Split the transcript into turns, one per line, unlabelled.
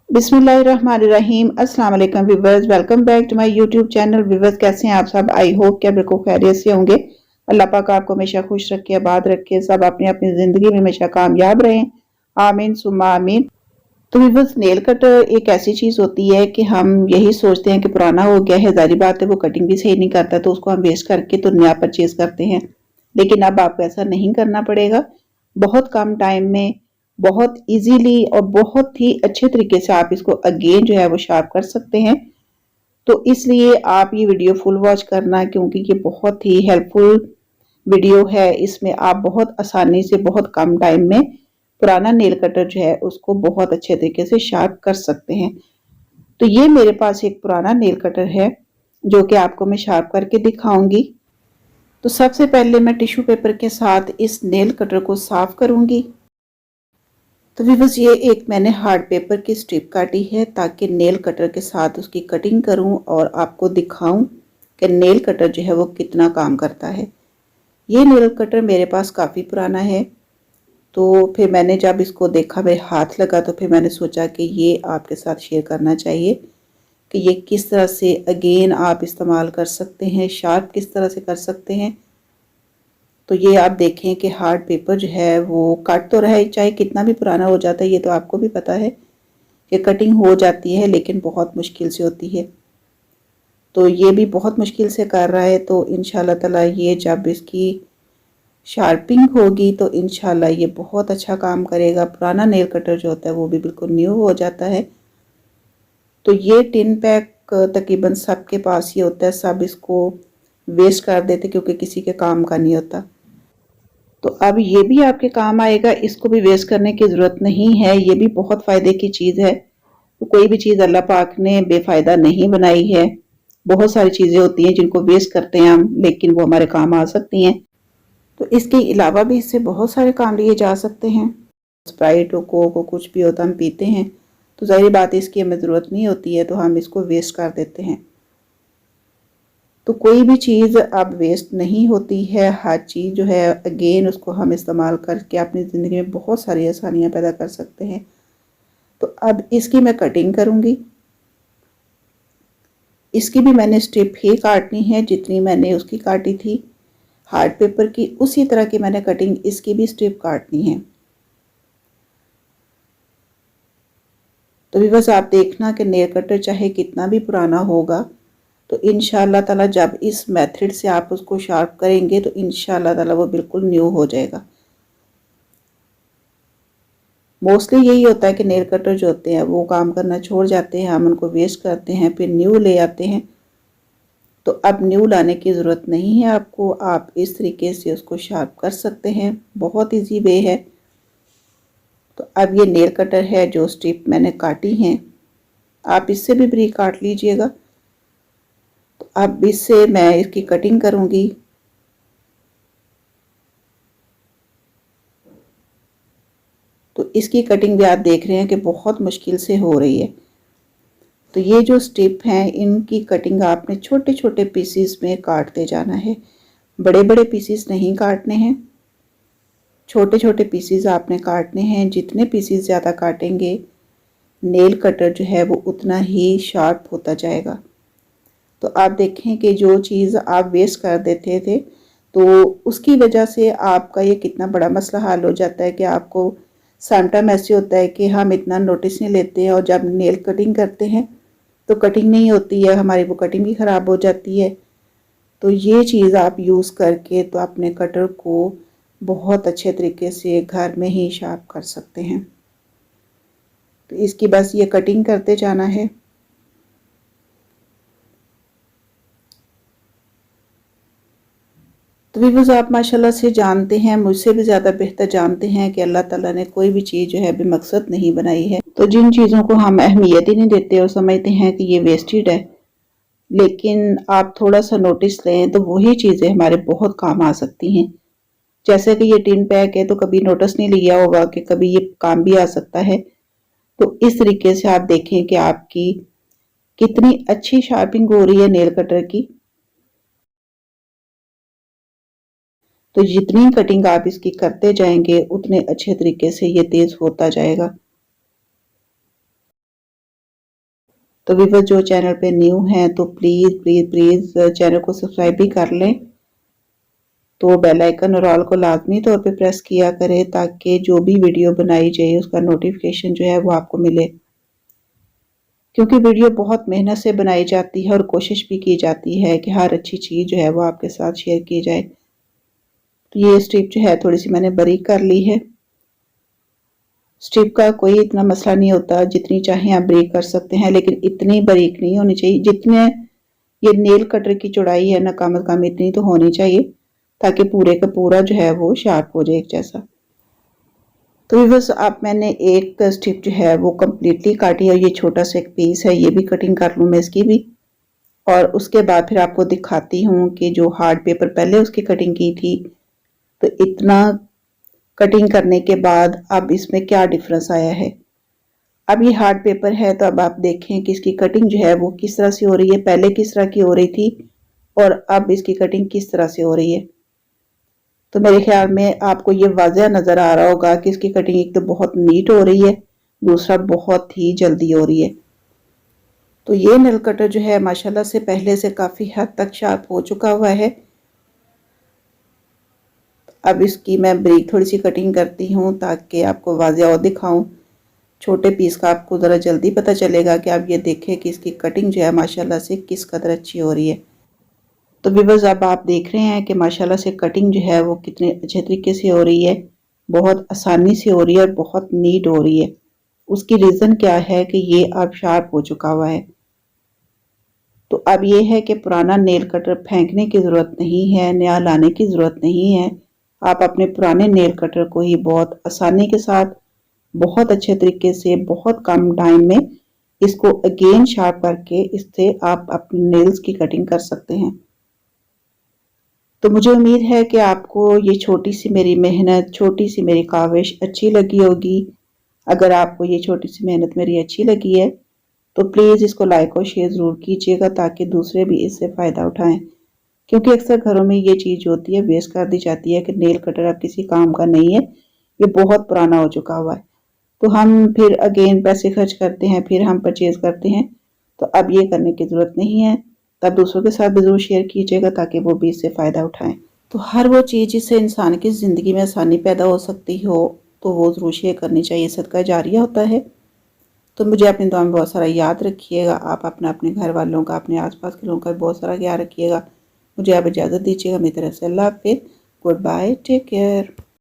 बिस्मिल्लाहिर्रहमानिर्रहीम। अस्सलाम वालेकुम viewers, welcome back to my YouTube channel. Viewers, कैसे हैं आप सब? आई होप कि आप बिल्कुल खैरियत से होंगे। अल्लाह पाक आपको हमेशा खुश रखे, आबाद रखे, सब अपनी अपनी जिंदगी में हमेशा कामयाब रहें, आमीन सुम्मा आमीन। तो व्यूअर्स, नेल कटर एक ऐसी चीज होती है कि हम यही सोचते हैं कि पुराना हो गया है, जारी बात है वो कटिंग भी सही नहीं करता, तो उसको हम वेस्ट करके तो नया परचेज करते हैं। लेकिन अब आपको ऐसा नहीं करना पड़ेगा। बहुत कम टाइम में, बहुत इजीली और बहुत ही अच्छे तरीके से आप इसको अगेन जो है वो शार्प कर सकते हैं। तो इसलिए आप ये वीडियो फुल वॉच करना, क्योंकि ये बहुत ही हेल्पफुल वीडियो है। इसमें आप बहुत आसानी से बहुत कम टाइम में पुराना नेल कटर जो है उसको बहुत अच्छे तरीके से शार्प कर सकते हैं। तो ये मेरे पास एक पुराना नेल कटर है जो कि आपको मैं शार्प करके दिखाऊंगी। तो सबसे पहले मैं टिश्यू पेपर के साथ इस नेल कटर को साफ करूंगी। तो व्यूअर्स, ये एक मैंने हार्ड पेपर की स्ट्रिप काटी है ताकि नेल कटर के साथ उसकी कटिंग करूं और आपको दिखाऊं कि नेल कटर जो है वो कितना काम करता है। ये नेल कटर मेरे पास काफ़ी पुराना है, तो फिर मैंने जब इसको देखा, मेरे हाथ लगा, तो फिर मैंने सोचा कि ये आपके साथ शेयर करना चाहिए कि ये किस तरह से अगेन आप इस्तेमाल कर सकते हैं, शार्प किस तरह से कर सकते हैं। तो ये आप देखें कि हार्ड पेपर जो है वो कट तो रहा है, चाहे कितना भी पुराना हो जाता है, ये तो आपको भी पता है कि कटिंग हो जाती है लेकिन बहुत मुश्किल से होती है। तो ये भी बहुत मुश्किल से कर रहा है, तो इंशाल्लाह ताला ये जब इसकी शार्पिंग होगी तो इंशाल्लाह ये बहुत अच्छा काम करेगा। पुराना नेल कटर जो होता है वो भी बिल्कुल न्यू हो जाता है। तो ये टिन पैक तकरीबन सबके पास ही होता है, सब इसको वेस्ट कर देते क्योंकि किसी के काम का नहीं होता। तो अब ये भी आपके काम आएगा, इसको भी वेस्ट करने की ज़रूरत नहीं है, ये भी बहुत फ़ायदे की चीज़ है। तो कोई भी चीज़ अल्लाह पाक ने बेफ़ायदा नहीं बनाई है। बहुत सारी चीज़ें होती हैं जिनको वेस्ट करते हैं हम, लेकिन वो हमारे काम आ सकती हैं। तो इसके अलावा भी इससे बहुत सारे काम लिए जा सकते हैं। स्प्राइट हो, कोक हो, कुछ भी होता हम पीते हैं, तो ज़ाहिर बात है इसकी हमें ज़रूरत नहीं होती है, तो हम इसको वेस्ट कर देते हैं। तो कोई भी चीज़ अब वेस्ट नहीं होती है, हर चीज़ जो है अगेन उसको हम इस्तेमाल करके अपनी ज़िंदगी में बहुत सारी आसानियाँ पैदा कर सकते हैं। तो अब इसकी मैं कटिंग करूँगी। इसकी भी मैंने स्ट्रिप ही काटनी है, जितनी मैंने उसकी काटी थी हार्ड पेपर की, उसी तरह की मैंने कटिंग इसकी भी स्ट्रिप काटनी है। तो भी बस आप देखना कि नेल कटर चाहे कितना भी पुराना होगा, तो इंशाल्लाह ताला जब इस मेथड से आप उसको शार्प करेंगे तो इंशाल्लाह ताला वो बिल्कुल न्यू हो जाएगा। मोस्टली यही होता है कि नेल कटर जो होते हैं वो काम करना छोड़ जाते हैं, हम उनको वेस्ट करते हैं, फिर न्यू ले आते हैं। तो अब न्यू लाने की ज़रूरत नहीं है आपको, आप इस तरीके से उसको शार्प कर सकते हैं, बहुत ईजी वे है। तो अब ये नेल कटर है, जो स्ट्रिप मैंने काटी हैं आप इससे भी बारीक काट लीजिएगा। तो अब इससे मैं इसकी कटिंग करूँगी। तो इसकी कटिंग भी आप देख रहे हैं कि बहुत मुश्किल से हो रही है। तो ये जो स्ट्रिप हैं इनकी कटिंग आपने छोटे छोटे पीसीस में काटते जाना है, बड़े बड़े पीसीस नहीं काटने हैं, छोटे छोटे पीसीस आपने काटने हैं। जितने पीसीस ज़्यादा काटेंगे नेल कटर जो है वो उतना ही शार्प होता जाएगा। तो आप देखें कि जो चीज़ आप वेस्ट कर देते थे तो उसकी वजह से आपका ये कितना बड़ा मसला हल हो जाता है कि आपको समटाइम ऐसे होता है कि हम इतना नोटिस नहीं लेते हैं और जब नेल कटिंग करते हैं तो कटिंग नहीं होती है, हमारी वो कटिंग भी ख़राब हो जाती है। तो ये चीज़ आप यूज़ करके तो अपने कटर को बहुत अच्छे तरीके से घर में ही शार्प कर सकते हैं। तो इसकी बस ये कटिंग करते जाना है। तो व्यूअर्स, आप माशाल्लाह से जानते हैं, मुझसे भी ज़्यादा बेहतर जानते हैं कि अल्लाह ताला ने कोई भी चीज़ जो है बेमकसद नहीं बनाई है। तो जिन चीज़ों को हम अहमियत ही नहीं देते और समझते हैं कि ये वेस्टेड है, लेकिन आप थोड़ा सा नोटिस लें तो वही चीज़ें हमारे बहुत काम आ सकती हैं। जैसे कि ये टिन पैक है, तो कभी नोटिस नहीं लिया होगा कि कभी ये काम भी आ सकता है। तो इस तरीके से आप देखें कि आपकी कितनी अच्छी शार्पिंग हो रही है नेल कटर की। तो जितनी कटिंग आप इसकी करते जाएंगे उतने अच्छे तरीके से ये तेज होता जाएगा। तो व्यूअर्स जो चैनल पे न्यू हैं तो प्लीज़ प्लीज़ प्लीज़ चैनल को सब्सक्राइब भी कर लें। तो बेल आइकन और ऑल को लाजमी तौर पे प्रेस किया करें ताकि जो भी वीडियो बनाई जाए उसका नोटिफिकेशन जो है वो आपको मिले, क्योंकि वीडियो बहुत मेहनत से बनाई जाती है और कोशिश भी की जाती है कि हर अच्छी चीज़ जो है वो आपके साथ शेयर की जाए। तो ये स्ट्रिप जो है थोड़ी सी मैंने बारीक कर ली है। स्ट्रिप का कोई इतना मसला नहीं होता, जितनी चाहे आप बारीक कर सकते हैं, लेकिन इतनी बारीक नहीं होनी चाहिए। जितने ये नेल कटर की चौड़ाई है ना, कम से कम इतनी तो होनी चाहिए ताकि पूरे का पूरा जो है वो शार्प हो जाए एक जैसा। तो व्यूअर्स अब मैंने एक स्ट्रिप जो है वो कम्प्लीटली काटी है। ये छोटा सा एक पीस है, ये भी कटिंग कर लूँ मैं इसकी भी, और उसके बाद फिर आपको दिखाती हूँ कि जो हार्ड पेपर पहले उसकी कटिंग की थी तो इतना कटिंग करने के बाद अब इसमें क्या डिफरेंस आया है। अब ये हार्ड पेपर है तो अब आप देखें कि इसकी कटिंग जो है वो किस तरह से हो रही है, पहले किस तरह की हो रही थी और अब इसकी कटिंग किस तरह से हो रही है। तो मेरे ख्याल में आपको ये वाज़ह नज़र आ रहा होगा कि इसकी कटिंग एक तो बहुत नीट हो रही है, दूसरा बहुत ही जल्दी हो रही है। तो ये नेल कटर जो है माशाल्लाह से पहले से काफ़ी हद तक शार्प हो चुका हुआ है। अब इसकी मैं बारीक थोड़ी सी कटिंग करती हूँ ताकि आपको वाज़ह और दिखाऊं। छोटे पीस का आपको ज़रा जल्दी पता चलेगा कि आप ये देखें कि इसकी कटिंग जो है माशाल्लाह से किस कदर अच्छी हो रही है। तो व्यूअर्स अब आप देख रहे हैं कि माशाल्लाह से कटिंग जो है वो कितने अच्छे तरीके से हो रही है, बहुत आसानी से हो रही है और बहुत नीट हो रही है। उसकी रीज़न क्या है कि ये अब शार्प हो चुका हुआ है। तो अब ये है कि पुराना नेल कटर फेंकने की ज़रूरत नहीं है, नया लाने की ज़रूरत नहीं है। आप अपने पुराने नेल कटर को ही बहुत आसानी के साथ, बहुत अच्छे तरीके से, बहुत कम टाइम में इसको अगेन शार्प करके इससे आप अपने नेल्स की कटिंग कर सकते हैं। तो मुझे उम्मीद है कि आपको ये छोटी सी मेरी मेहनत, छोटी सी मेरी काविश अच्छी लगी होगी। अगर आपको ये छोटी सी मेहनत मेरी अच्छी लगी है तो प्लीज़ इसको लाइक और शेयर ज़रूर कीजिएगा ताकि दूसरे भी इससे फ़ायदा उठाएं, क्योंकि अक्सर घरों में ये चीज़ होती है, वेस्ट कर दी जाती है कि नेल कटर अब किसी काम का नहीं है, ये बहुत पुराना हो चुका हुआ है। तो हम फिर अगेन पैसे खर्च करते हैं, फिर हम परचेज़ करते हैं। तो अब ये करने की ज़रूरत नहीं है। तब दूसरों के साथ भी ज़रूर शेयर कीजिएगा ताकि वो भी इससे फ़ायदा उठाएं। तो हर वो चीज़ जिससे इंसान की ज़िंदगी में आसानी पैदा हो सकती हो तो वो ज़रूर शेयर करनी चाहिए, सदका जारिया होता है। तो मुझे अपनी दुआ में बहुत सारा याद रखिएगा। आप अपना, अपने घर वालों का, अपने आसपास के लोगों का बहुत सारा ख्याल रखिएगा। मुझे आप इजाज़त दीजिएगा। मेरी तरफ से अल्लाह हाफ़िज़, गुड बाय, टेक केयर।